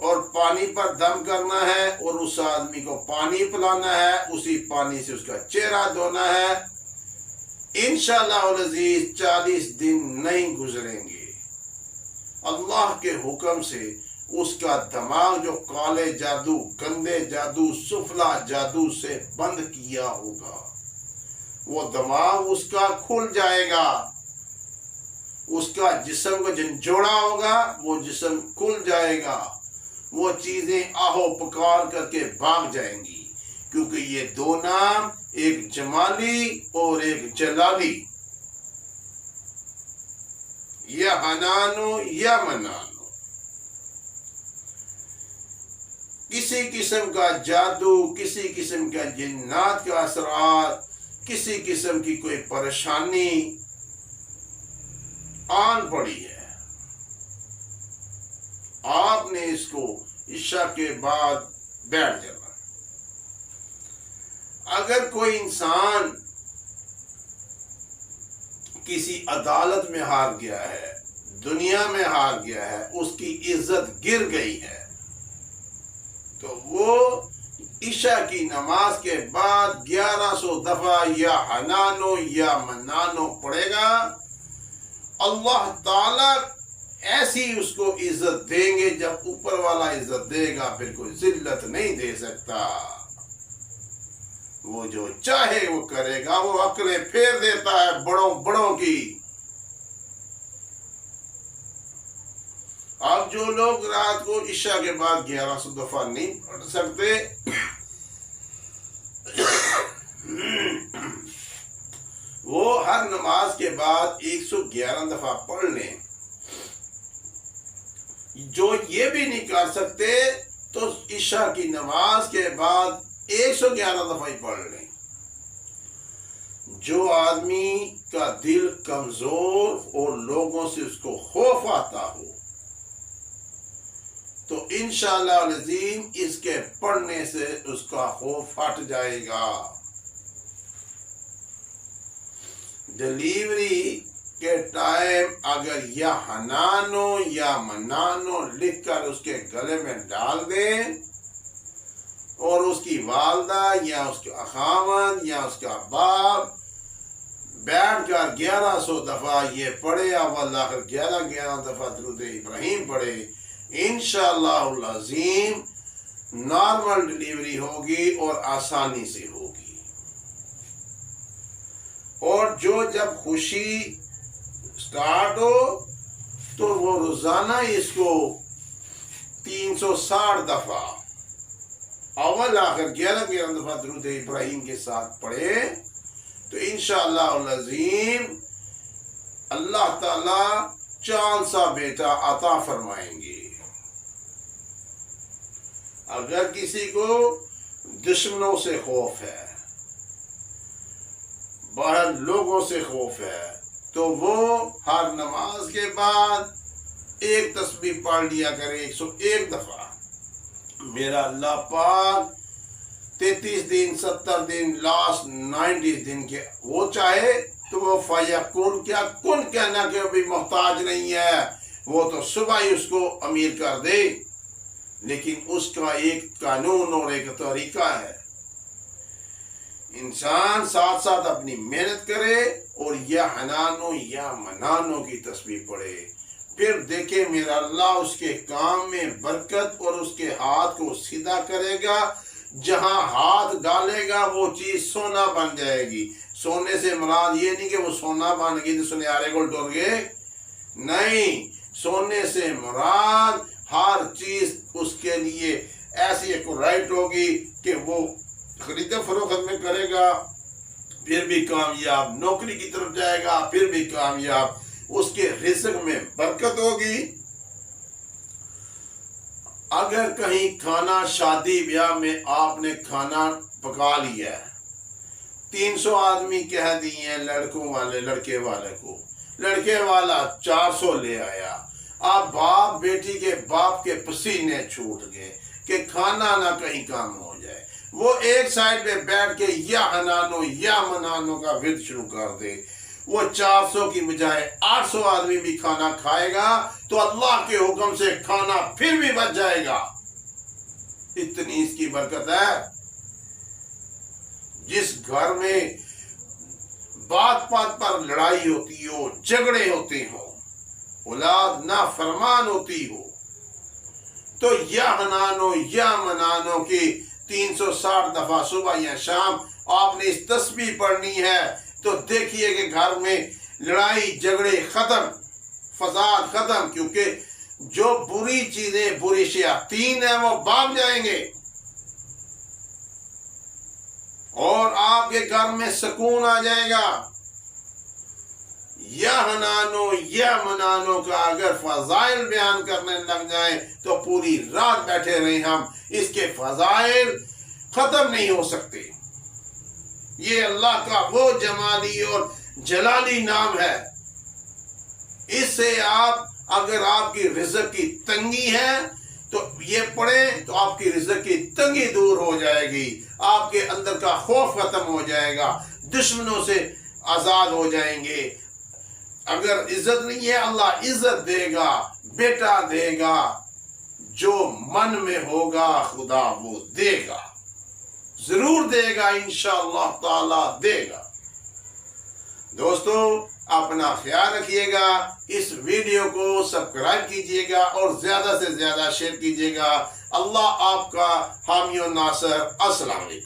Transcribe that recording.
اور پانی پر دم کرنا ہے اور اس آدمی کو پانی پلانا ہے، اسی پانی سے اس کا چہرہ دھونا ہے۔ انشاءاللہ العزیز 40 دن نہیں گزریں گے، اللہ کے حکم سے اس کا دماغ جو کالے جادو، گندے جادو، سفلا جادو سے بند کیا ہوگا، وہ دماغ اس کا کھل جائے گا، اس کا جسم کو جھنجھوڑا ہوگا، وہ جسم کھل جائے گا، وہ چیزیں آہو پکار کر کے بھاگ جائیں گی، کیونکہ یہ دو نام، ایک جمالی اور ایک جلالی، یا حنانو یا منانو۔ کسی قسم کا جادو، کسی قسم کا جنات کا اثرات، کسی قسم کی کوئی پریشانی آن پڑی ہے، آپ نے اس کو عشاء کے بعد بیٹھ جانا۔ اگر کوئی انسان کسی عدالت میں ہار گیا ہے، دنیا میں ہار گیا ہے، اس کی عزت گر گئی ہے، تو وہ عشاء کی نماز کے بعد 1100 دفعہ یا حنانو یا منانو پڑھے گا، اللہ تعالی ایسی اس کو عزت دیں گے، جب اوپر والا عزت دے گا پھر کوئی ذلت نہیں دے سکتا، وہ جو چاہے وہ کرے گا، وہ عقلیں پھیر دیتا ہے بڑوں بڑوں کی۔ اب جو لوگ رات کو عشاء کے بعد 1100 دفعہ نہیں پڑھ سکتے، وہ ہر نماز کے بعد 111 دفعہ پڑھ لیں۔ جو یہ بھی نہیں کر سکتے تو عشاء کی نماز کے بعد 111 دفعہ ہی پڑھ لیں۔ جو آدمی کا دل کمزور اور لوگوں سے اس کو خوف آتا ہو، تو انشاءاللہ العظیم اس کے پڑھنے سے اس کا خوف ہٹ جائے گا۔ ڈلیوری کے ٹائم اگر یا حنانو یا منانو لکھ کر اس کے گلے میں ڈال دیں، اور اس کی والدہ یا اس کا خاوند یا اس کا باپ بیٹھ کر 1100 دفعہ یہ پڑھے، اول آخر 11 دفعہ درود ابراہیم پڑھے، انشاءاللہ العظیم نارمل ڈلیوری ہوگی اور آسانی سے ہوگی۔ اور جو جب خوشی سٹارٹ ہو تو وہ روزانہ اس کو 360 دفعہ اول آخر 11 دفعہ درود ابراہیم کے ساتھ پڑھے، تو انشاءاللہ العظیم اللہ تعالی چاند سا بیٹا عطا فرمائیں گے۔ اگر کسی کو دشمنوں سے خوف ہے، باہر لوگوں سے خوف ہے، تو وہ ہر نماز کے بعد ایک تسبیح پڑھ لیا کرے 101 دفعہ، میرا اللہ پاک 33 دن 70 دن لاسٹ 90 دن کے وہ چاہے تو وہ فیکون کیا کن کہنا کہ ابھی محتاج نہیں ہے، وہ تو صبح ہی اس کو امیر کر دے، لیکن اس کا ایک قانون اور ایک طریقہ ہے۔ انسان ساتھ ساتھ اپنی محنت کرے اور یا حنانو یا منانو کی تسبیح پڑھے، پھر دیکھے میرا اللہ اس کے کام میں برکت اور اس کے ہاتھ کو سیدھا کرے گا، جہاں ہاتھ ڈالے گا وہ چیز سونا بن جائے گی۔ سونے سے مراد یہ نہیں کہ وہ سونا بن گئی تو سنیارے کو ڈر گئے، نہیں، سونے سے مراد ہر چیز اس کے لیے ایسی ایک رائٹ ہوگی کہ وہ خرید فروخت میں کرے گا پھر بھی کامیاب، نوکری کی طرف جائے گا پھر بھی کامیاب، اس کے رزق میں برکت ہوگی۔ اگر کہیں کھانا شادی بیاہ میں آپ نے کھانا پکا لیا ہے، 300 آدمی کہہ دیے ہیں لڑکوں والے لڑکے والے کو، لڑکے والا 400 لے آیا، اب باپ بیٹی کے باپ کے پسینے چھوٹ گئے کہ کھانا نہ کہیں کام ہو جائے، وہ ایک سائڈ پہ بیٹھ کے یا حنانو یا منانو کا ورد شروع کر دے، وہ 400 کی بجائے 800 آدمی بھی کھانا کھائے گا تو اللہ کے حکم سے کھانا پھر بھی بچ جائے گا. اتنی اس کی برکت ہے. جس گھر میں بات بات پر لڑائی ہوتی ہو، جھگڑے ہوتے ہوں، اولاد نافرمان ہوتی ہو، تو یا ہنانو یا منانو کی 360 دفعہ صبح یا شام آپ نے اس تسبیح پڑھنی ہے تو دیکھیے کہ گھر میں لڑائی جھگڑے ختم، فساد ختم. کیونکہ جو بری چیزیں، بری شیاطین ہیں وہ بھاگ جائیں گے اور آپ کے گھر میں سکون آ جائے گا. یا ہنانو یا منانو کا اگر فضائل بیان کرنے لگ جائیں تو پوری رات بیٹھے رہیں ہم، اس کے فضائل ختم نہیں ہو سکتے. یہ اللہ کا وہ جمالی اور جلالی نام ہے. اس سے آپ اگر آپ کی رزق کی تنگی ہے تو یہ پڑھیں تو آپ کی رزق کی تنگی دور ہو جائے گی، آپ کے اندر کا خوف ختم ہو جائے گا، دشمنوں سے آزاد ہو جائیں گے. اگر عزت نہیں ہے اللہ عزت دے گا، بیٹا دے گا، جو من میں ہوگا خدا وہ دے گا، ضرور دے گا، انشاءاللہ تعالی دے گا. دوستو اپنا خیال رکھیے گا، اس ویڈیو کو سبسکرائب کیجیے گا اور زیادہ سے زیادہ شیئر کیجیے گا. اللہ آپ کا حامی و ناصر. السلام علیکم.